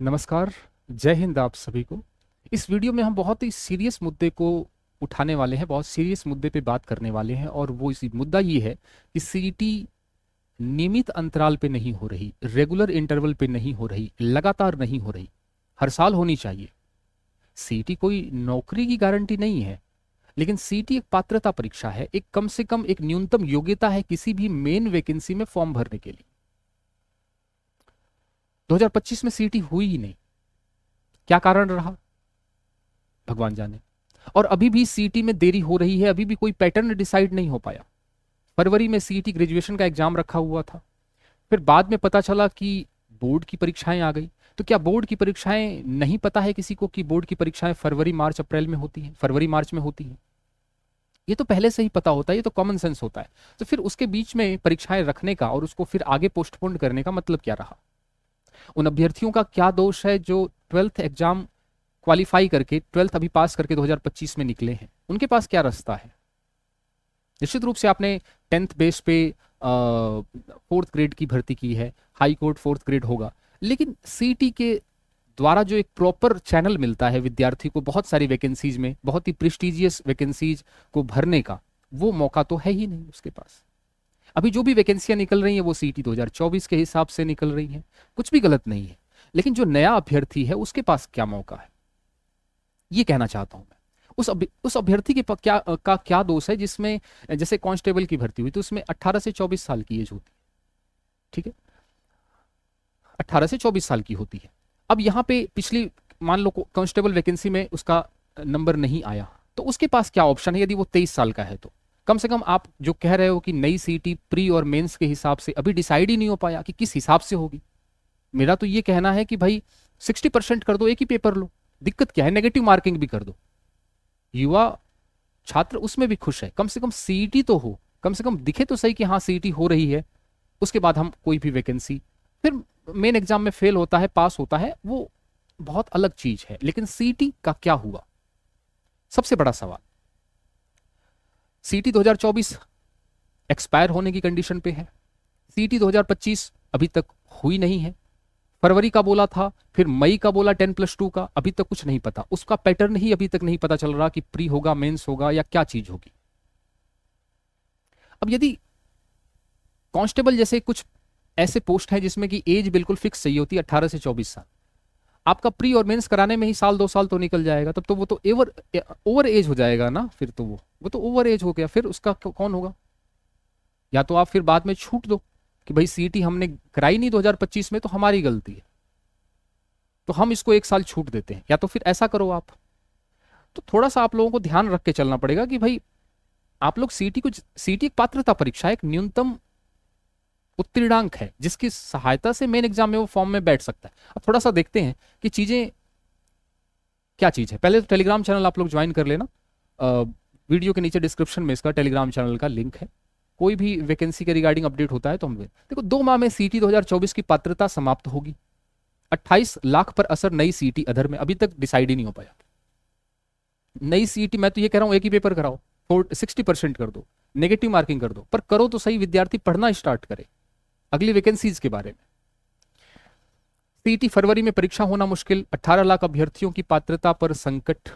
नमस्कार। जय हिंद आप सभी को। इस वीडियो में हम बहुत ही सीरियस मुद्दे को उठाने वाले हैं, बहुत सीरियस मुद्दे पे बात करने वाले हैं और वो इसी मुद्दा ये है कि सीईटी नियमित अंतराल पे नहीं हो रही, रेगुलर इंटरवल पे नहीं हो रही, लगातार नहीं हो रही, हर साल होनी चाहिए। सीईटी कोई नौकरी की गारंटी नहीं है, लेकिन सीईटी एक पात्रता परीक्षा है, एक कम से कम एक न्यूनतम योग्यता है किसी भी मेन वैकेंसी में फॉर्म भरने के लिए। 2025 में सीईटी हुई ही नहीं। क्या कारण रहा भगवान जाने। और अभी भी सीईटी में देरी हो रही है, अभी भी कोई पैटर्न डिसाइड नहीं हो पाया। फरवरी में सीईटी ग्रेजुएशन का एग्जाम रखा हुआ था, फिर बाद में पता चला कि बोर्ड की परीक्षाएं आ गई। तो क्या बोर्ड की परीक्षाएं नहीं पता है किसी को कि बोर्ड की परीक्षाएं फरवरी मार्च अप्रैल में होती हैं, फरवरी मार्च में होती हैं? ये तो पहले से ही पता होता है, ये तो कॉमन सेंस होता है। तो फिर उसके बीच में परीक्षाएं रखने का और उसको फिर आगे पोस्टपोन करने का मतलब क्या रहा? उन अभ्यर्थियों का क्या दोष है जो ट्वेल्थ एग्जाम क्वालिफाई करके, ट्वेल्थ अभी पास करके 2025 में निकले हैं? उनके पास क्या रास्ता है? निश्चित रूप से आपने टेंथ बेस पे फोर्थ ग्रेड की भर्ती की है, हाई कोर्ट फोर्थ ग्रेड होगा, लेकिन सीटी के द्वारा जो एक प्रॉपर चैनल मिलता है विद्यार्थी को बहुत सारी वैकेंसीज में, बहुत ही प्रेस्टिजियस वैकेंसीज को भरने का, वो मौका तो है ही नहीं उसके पास। अभी जो भी वैकेंसियां निकल रही हैं वो सीटी 2024 के हिसाब से निकल रही हैं, कुछ भी गलत नहीं है, लेकिन जो नया अभ्यर्थी है उसके पास क्या मौका है, ये कहना चाहता हूं मैं। उस अभ्यर्थी के का क्या दोष है जिसमें, जैसे कांस्टेबल की भर्ती हुई तो उसमें 18 से 24 साल की एज होती है, ठीक है, 18 से 24 साल की होती है। अब यहाँ पे पिछली, मान लो कांस्टेबल वैकेंसी में उसका नंबर नहीं आया, तो उसके पास क्या ऑप्शन है? यदि वो 23 साल का है तो कम से कम आप जो कह रहे हो कि नई सीटी प्री और मेंस के हिसाब से अभी डिसाइड ही नहीं हो पाया कि किस हिसाब से होगी। मेरा तो ये कहना है कि भाई 60% कर दो, एक ही पेपर लो, दिक्कत क्या है? नेगेटिव मार्किंग भी कर दो, युवा छात्र उसमें भी खुश है। कम से कम सीईटी तो हो, कम से कम दिखे तो सही कि हाँ सीईटी हो रही है। उसके बाद हम कोई भी वैकेंसी, फिर मेन एग्जाम में फेल होता है, पास होता है, वो बहुत अलग चीज है, लेकिन सीईटी का क्या हुआ? सबसे बड़ा सवाल। सीईटी 2024 एक्सपायर होने की कंडीशन पे है, सीईटी 2025 अभी तक हुई नहीं है। फरवरी का बोला था, फिर मई का बोला 10+2 का, अभी तक कुछ नहीं पता, उसका पैटर्न ही अभी तक नहीं पता चल रहा कि प्री होगा, मेंस होगा या क्या चीज होगी। अब यदि कांस्टेबल जैसे कुछ ऐसे पोस्ट है जिसमें कि एज बिल्कुल फिक्स चाहिए होती है 18 से 24 साल, आपका प्री और मेंस कराने में ही साल 2 साल तो निकल जाएगा, तब तो वो तो ओवर एज हो जाएगा ना, फिर तो वो तो ओवर एज हो गया, फिर उसका कौन होगा? या तो आप फिर बाद में छूट दो कि भाई सीटी हमने कराई नहीं 2025 में तो हमारी गलती है, तो हम इसको 1 साल छूट देते हैं, या तो फिर ऐसा करो आप। तो थोड़ा सा आप लोगों को ध्यान रख के चलना पड़ेगा कि भाई आप लोग सीटी एक पात्रता परीक्षा, एक न्यूनतम उत्तीर्णांक है जिसकी सहायता से मेन एग्जाम में वो फॉर्म में बैठ सकता है। अब थोड़ा सा देखते हैं कि चीजें क्या चीज है। पहले तो टेलीग्राम चैनल आप लोग ज्वाइन कर लेना, वीडियो के नीचे डिस्क्रिप्शन में इसका टेलीग्राम चैनल का लिंक है। कोई भी वैकेंसी के रिगार्डिंग अपडेट होता है तो हम देखो, 2 माह में सीटी 2024 की पात्रता समाप्त होगी। 28 लाख पर असर नई सीटी अधर में, अभी तक डिसाइड ही नहीं हो पाया। नई सीटी, मैं तो ये कह रहा हूं एक ही पेपर कराओ, 60% कर दो, नेगेटिव मार्किंग कर दो, पर करो तो सही, विद्यार्थी पढ़ना स्टार्ट करे अगली वैकेंसीज के बारे में। सीटी फरवरी में परीक्षा होना मुश्किल, 18 लाख अभ्यर्थियों की पात्रता पर संकट।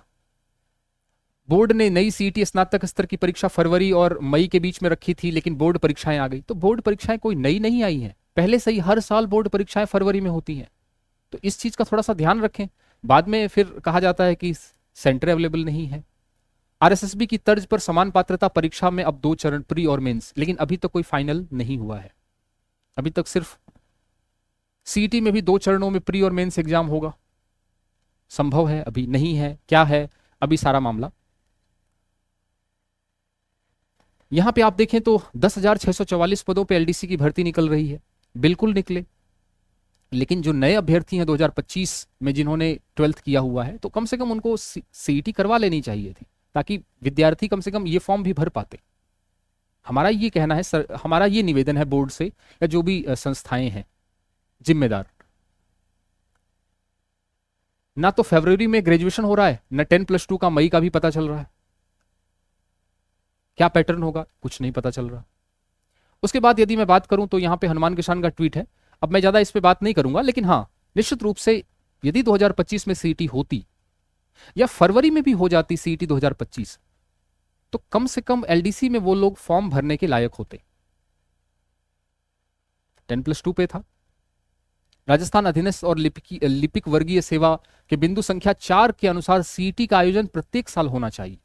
बोर्ड ने नई सीटी स्नातक स्तर की परीक्षा फरवरी और मई के बीच में रखी थी, लेकिन बोर्ड परीक्षाएं आ गई। तो बोर्ड परीक्षाएं कोई नई नहीं आई हैं, पहले से ही हर साल बोर्ड परीक्षाएं फरवरी में होती हैं। तो इस चीज का थोड़ा सा ध्यान रखें। बाद में फिर कहा जाता है कि सेंटर अवेलेबल नहीं है। आरएसएसबी की तर्ज पर समान पात्रता परीक्षा में अब 2 चरण, प्री और मेंस, लेकिन अभी तक कोई फाइनल नहीं हुआ है। अभी तक सिर्फ सीटी में भी 2 चरणों में प्री और मेंस एग्जाम होगा, संभव है, अभी नहीं है, क्या है अभी सारा मामला। यहां पे आप देखें तो 10,644 पदों पे एलडीसी की भर्ती निकल रही है, बिल्कुल निकले, लेकिन जो नए अभ्यर्थी हैं 2025 में जिन्होंने 12th किया हुआ है, तो कम से कम उनको सीईटी करवा लेनी चाहिए थी, ताकि विद्यार्थी कम से कम ये फॉर्म भी भर पाते। हमारा ये कहना है सर, हमारा ये निवेदन है बोर्ड से या जो भी संस्थाएं हैं जिम्मेदार, ना तो फरवरी में ग्रेजुएशन हो रहा है, ना 10+2 का मई का भी पता चल रहा है, क्या पैटर्न होगा कुछ नहीं पता चल रहा। उसके बाद यदि मैं बात करूं तो यहां पे हनुमान किसान का ट्वीट है, अब मैं ज्यादा इस पे बात नहीं करूंगा, लेकिन हाँ निश्चित रूप से यदि 2025 में सीईटी होती या फरवरी में भी हो जाती सीईटी 2025, तो कम से कम एलडीसी में वो लोग फॉर्म भरने के लायक होते। 10+2 पे था। राजस्थान अधीनस्थ और लिपिक वर्गीय सेवा के बिंदु संख्या 4 के अनुसार सीईटी का आयोजन प्रत्येक साल होना चाहिए,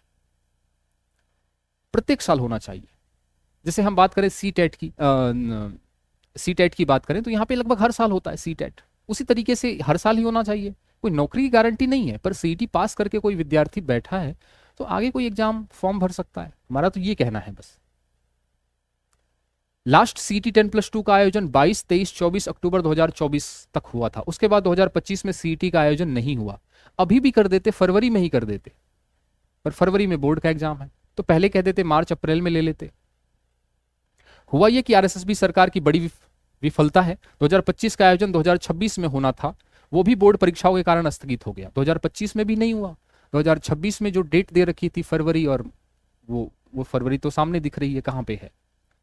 प्रत्येक साल होना चाहिए। जैसे हम बात करें सीटेट की बात करें तो यहां पे लगभग हर साल होता है सीटेट, उसी तरीके से हर साल ही होना चाहिए। कोई नौकरी की गारंटी नहीं है, पर सीईटी पास करके कोई विद्यार्थी बैठा है तो आगे कोई एग्जाम फॉर्म भर सकता है। हमारा तो ये कहना है बस। लास्ट सीईटी 10+2 का आयोजन 22, 23, 24 अक्टूबर 2024 तक हुआ था। उसके बाद 2025 में सीईटी का आयोजन नहीं हुआ। अभी भी कर देते, फरवरी में ही कर देते, पर फरवरी में बोर्ड का एग्जाम है तो पहले कह देते मार्च अप्रैल में ले लेते। हुआ यह कि आरएसएस सरकार की बड़ी विफलता है। 2025 का आयोजन 2026 में होना था, वो भी बोर्ड परीक्षाओं के कारण स्थगित हो गया। 2025 में भी नहीं हुआ। 2026 में जो डेट दे रखी थी फरवरी, और वो फरवरी तो सामने दिख रही है कहां पे है।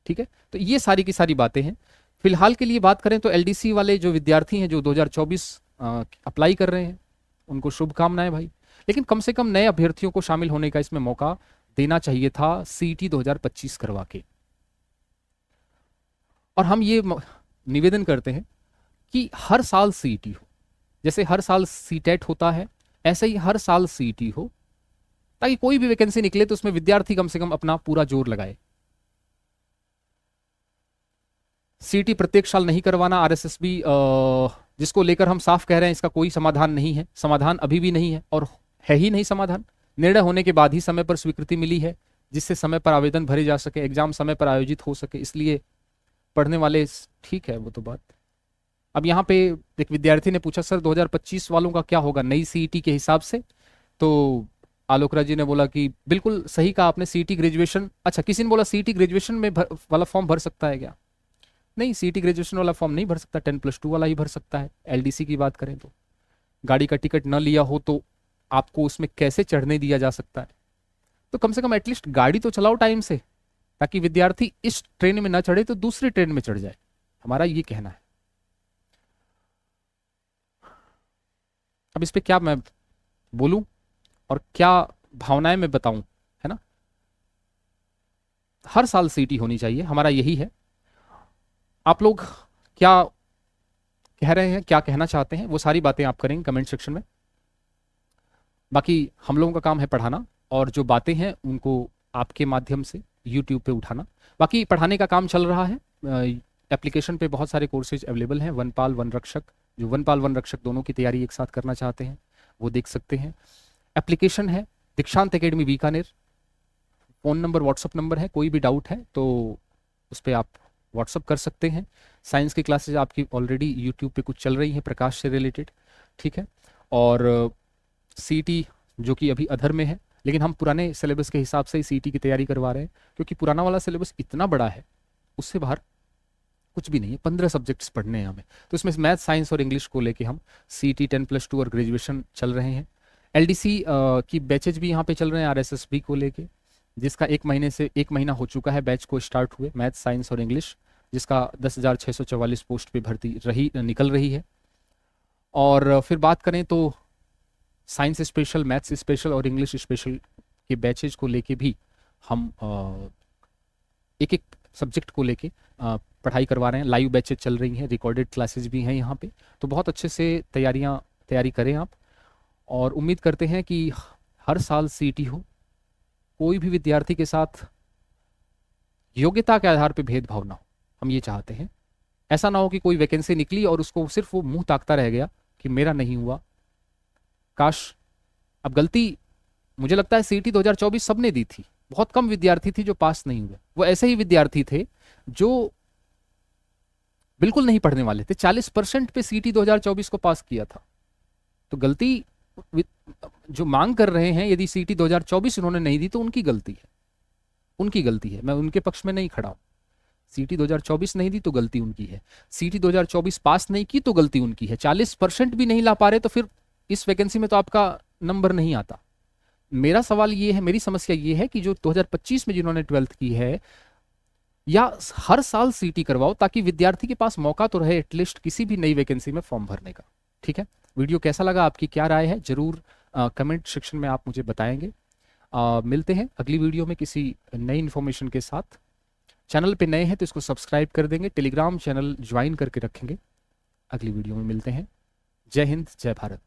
ठीक है, तो ये सारी की सारी बातें हैं। फिलहाल के लिए बात करें तो एलडीसी वाले जो विद्यार्थी हैं जो 2024 अप्लाई कर रहे हैं, उनको शुभकामनाएं भाई। लेकिन कम से कम नए अभ्यर्थियों को शामिल होने का इसमें मौका देना चाहिए था सीईटी 2025 करवा के। और हम ये निवेदन करते हैं कि हर साल सीईटी हो, जैसे हर साल सीटेट होता है ऐसे ही हर साल सीईटी हो, ताकि कोई भी वैकेंसी निकले तो उसमें विद्यार्थी कम से कम अपना पूरा जोर लगाए। सीईटी प्रत्येक साल नहीं करवाना आरएसएस भी जिसको लेकर हम साफ कह रहे हैं, इसका कोई समाधान नहीं है, समाधान अभी भी नहीं है और है ही नहीं समाधान। निर्णय होने के बाद ही समय पर स्वीकृति मिली है, जिससे समय पर आवेदन भरे जा सके, एग्जाम समय पर आयोजित हो सके। इसलिए पढ़ने वाले ठीक है वो तो बात। अब यहाँ पे एक विद्यार्थी ने पूछा सर 2025 वालों का क्या होगा नई सीईटी के हिसाब से, तो आलोक राज जी ने बोला कि बिल्कुल सही कहा आपने, सीईटी ग्रेजुएशन। अच्छा, किसी ने बोला सीईटी ग्रेजुएशन में वाला फॉर्म भर सकता है क्या? नहीं, सीईटी ग्रेजुएशन वाला फॉर्म नहीं भर सकता, 10+2 वाला ही भर सकता है। एलडीसी की बात करें तो गाड़ी का टिकट न लिया हो तो आपको उसमें कैसे चढ़ने दिया जा सकता है? तो कम से कम एटलीस्ट गाड़ी तो चलाओ टाइम से, ताकि विद्यार्थी इस ट्रेन में ना चढ़े तो दूसरी ट्रेन में चढ़ जाए। हमारा ये कहना है। अब इस पे क्या मैं बोलूं और क्या भावनाएं मैं बताऊं, है ना। हर साल सीईटी होनी चाहिए, हमारा यही है। आप लोग क्या कह रहे हैं, क्या कहना चाहते हैं, वो सारी बातें आप करेंगे कमेंट सेक्शन में। बाकी हम लोगों का काम है पढ़ाना, और जो बातें हैं उनको आपके माध्यम से यूट्यूब पे उठाना। बाकी पढ़ाने का काम चल रहा है। एप्लीकेशन पे बहुत सारे कोर्सेज अवेलेबल हैं। वनपाल वन रक्षक, जो वनपाल वन रक्षक दोनों की तैयारी एक साथ करना चाहते हैं वो देख सकते हैं। एप्लीकेशन है Dikshant academy Bikaner. Phone number WhatsApp number है, कोई भी डाउट है तो उस पर आप व्हाट्सअप कर सकते हैं। साइंस की क्लासेज आपकी ऑलरेडी यूट्यूब पे कुछ चल रही हैं प्रकाश से रिलेटेड, ठीक है। और सीईटी जो कि अभी अधर में है, लेकिन हम पुराने सिलेबस के हिसाब से ही सीईटी की तैयारी करवा रहे हैं, क्योंकि पुराना वाला सिलेबस इतना बड़ा है, उससे बाहर कुछ भी नहीं है। 15 सब्जेक्ट्स पढ़ने हैं हमें, तो इसमें मैथ, साइंस और इंग्लिश को लेके हम सीईटी 10+2 और ग्रेजुएशन चल रहे हैं। एलडीसी की बैचेज भी यहाँ पे चल रहे हैं आरएसएसबी को लेके, जिसका 1 महीना हो चुका है बैच को स्टार्ट हुए, मैथ, साइंस और इंग्लिश, जिसका 10,644 पोस्ट पे भर्ती निकल रही है। और फिर बात करें तो साइंस स्पेशल, मैथ्स स्पेशल और इंग्लिश स्पेशल के बैचेज को लेके भी हम एक एक सब्जेक्ट को लेके पढ़ाई करवा रहे हैं। लाइव बैचेज चल रही हैं, रिकॉर्डेड क्लासेज भी हैं यहाँ पे, तो बहुत अच्छे से तैयारी करें आप। और उम्मीद करते हैं कि हर साल सीईटी हो, कोई भी विद्यार्थी के साथ योग्यता के आधार पर भेदभाव ना हो, हम ये चाहते हैं। ऐसा ना हो कि कोई वैकेंसी निकली और उसको सिर्फ वो मुंह ताकता रह गया कि मेरा नहीं हुआ। काश, अब गलती मुझे लगता है सीईटी 2024 सबने दी थी, बहुत कम विद्यार्थी थी जो पास नहीं हुए। वो ऐसे ही विद्यार्थी थे जो बिल्कुल नहीं पढ़ने वाले थे, 40% पे सीईटी 2024 को पास किया था। तो गलती जो मांग कर रहे हैं, यदि सीईटी 2024 उन्होंने नहीं दी तो उनकी गलती है, उनकी गलती है। मैं उनके पक्ष में नहीं खड़ा हूं। सीईटी 2024 नहीं दी तो गलती उनकी है, सीईटी 2024 पास नहीं की तो गलती उनकी है। 40% भी नहीं ला पा रहे तो फिर इस वैकेंसी में तो आपका नंबर नहीं आता। मेरा सवाल ये है, मेरी समस्या ये है कि जो 2025 में जिन्होंने 12th की है, या हर साल सीईटी करवाओ ताकि विद्यार्थी के पास मौका तो रहे एटलीस्ट किसी भी नई वैकेंसी में फॉर्म भरने का, ठीक है। वीडियो कैसा लगा, आपकी क्या राय है, ज़रूर कमेंट सेक्शन में आप मुझे बताएंगे। मिलते हैं अगली वीडियो में किसी नई इन्फॉर्मेशन के साथ। चैनल पे नए हैं तो इसको सब्सक्राइब कर देंगे, टेलीग्राम चैनल ज्वाइन करके रखेंगे। अगली वीडियो में मिलते हैं। जय हिंद, जय भारत।